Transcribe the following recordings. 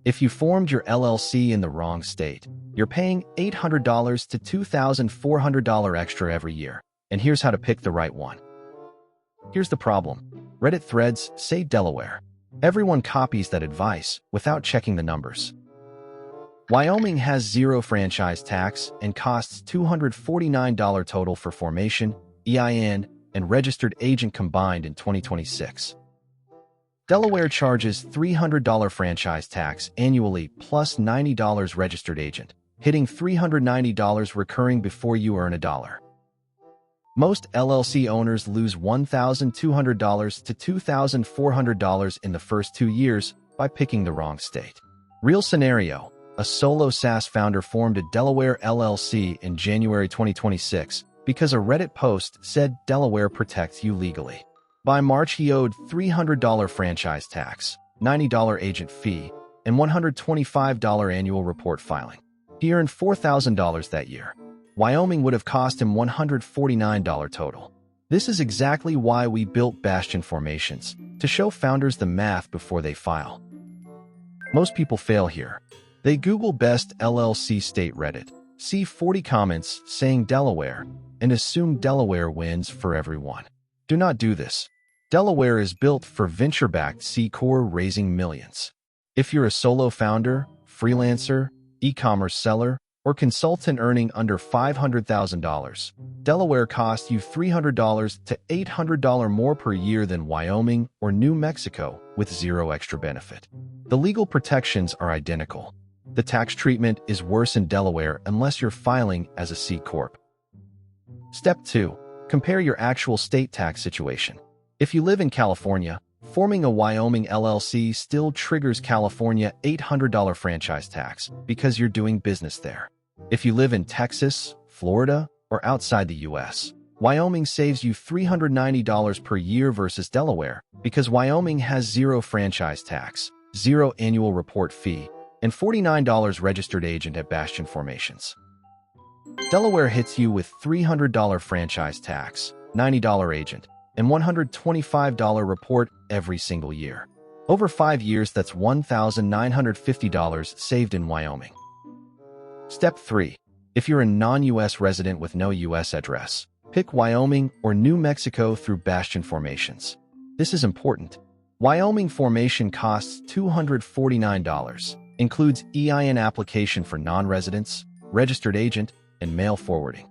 If you formed your LLC in the wrong state, you're paying $800 to $2,400 extra every year. And here's how to pick the right one. Here's the problem. Reddit threads say Delaware. Everyone copies that advice without checking the numbers. Wyoming has zero franchise tax and costs $249 total for formation, EIN, and registered agent combined in 2026. Delaware charges $300 franchise tax annually plus $90 registered agent, hitting $390 recurring before you earn a dollar. Most LLC owners lose $1,200 to $2,400 in the first 2 years by picking the wrong state. Real scenario. A solo SaaS founder formed a Delaware LLC in January 2026 because a Reddit post said Delaware protects you legally. By March, he owed $300 franchise tax, $90 agent fee, and $125 annual report filing. He earned $4,000 that year. Wyoming would have cost him $149 total. This is exactly why we built Bastion formations, to show founders the math before they file. Most people fail here. They Google best LLC state Reddit, see 40 comments saying Delaware, and assume Delaware wins for everyone. Do not do this. Delaware is built for venture-backed C-corp raising millions. If you're a solo founder, freelancer, e-commerce seller, or consultant earning under $500,000, Delaware costs you $300 to $800 more per year than Wyoming or New Mexico with zero extra benefit. The legal protections are identical. The tax treatment is worse in Delaware unless you're filing as a C-corp. Step 2. Compare your actual state tax situation. If you live in California, forming a Wyoming LLC still triggers California $800 franchise tax because you're doing business there. If you live in Texas, Florida, or outside the U.S., Wyoming saves you $390 per year versus Delaware because Wyoming has zero franchise tax, zero annual report fee, and $49 registered agent at Bastion formations. Delaware hits you with $300 franchise tax, $90 agent, and $125 report every single year. Over 5 years, that's $1,950 saved in Wyoming. Step 3. If you're a non-U.S. resident with no U.S. address, pick Wyoming or New Mexico through Bastion formations. This is important. Wyoming formation costs $249, includes EIN application for non-residents, registered agent, and mail forwarding.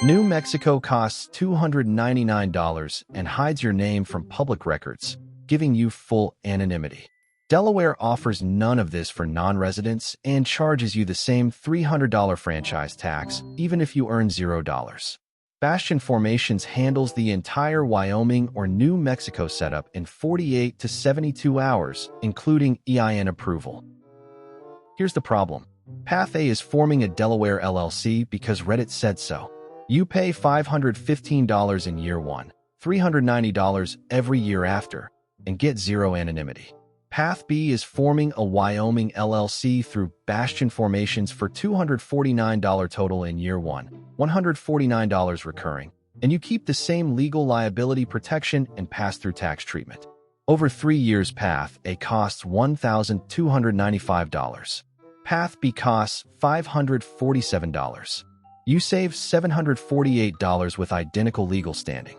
New Mexico costs $299 and hides your name from public records, giving you full anonymity. Delaware offers none of this for non-residents and charges you the same $300 franchise tax, even if you earn $0. Bastion Formations handles the entire Wyoming or New Mexico setup in 48 to 72 hours, including EIN approval. Here's the problem. Path A is forming a Delaware LLC because Reddit said so. You pay $515 in year 1, $390 every year after, and get zero anonymity. Path B is forming a Wyoming LLC through Bastion Formations for $249 total in year 1, $149 recurring, and you keep the same legal liability protection and pass-through tax treatment. Over 3 years, Path A costs $1,295. Path B costs $547. You save $748 with identical legal standing.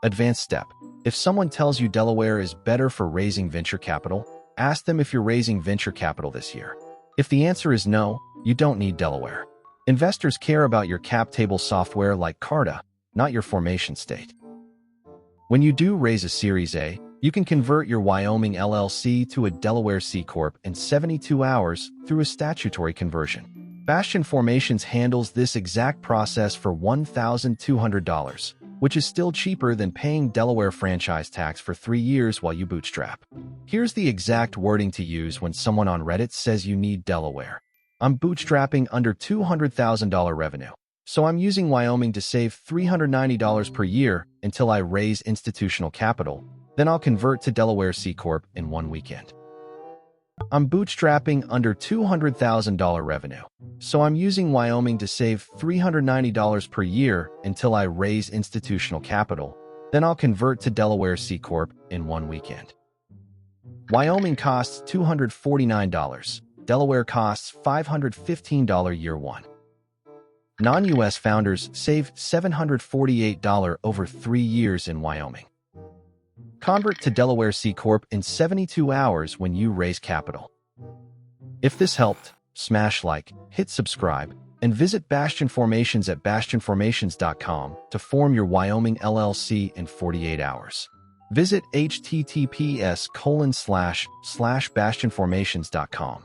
Advanced step. If someone tells you Delaware is better for raising venture capital, ask them if you're raising venture capital this year. If the answer is no, you don't need Delaware. Investors care about your cap table software like Carta, not your formation state. When you do raise a Series A, you can convert your Wyoming LLC to a Delaware C-corp in 72 hours through a statutory conversion. Bastion Formations handles this exact process for $1,200, which is still cheaper than paying Delaware franchise tax for 3 years while you bootstrap. Here's the exact wording to use when someone on Reddit says you need Delaware. I'm bootstrapping under $200,000 revenue, so I'm using Wyoming to save $390 per year until I raise institutional capital. Then I'll convert to Delaware C-corp in 1 weekend. I'm bootstrapping under $200,000 revenue, so I'm using Wyoming to save $390 per year until I raise institutional capital. Then I'll convert to Delaware C-corp in 1 weekend. Wyoming costs $249. Delaware costs $515 year one. Non-US founders save $748 over 3 years in Wyoming. Convert to Delaware C-corp in 72 hours when you raise capital. If this helped, smash like, hit subscribe, and visit Bastion Formations at bastionformations.com to form your Wyoming LLC in 48 hours. Visit https://bastionformations.com.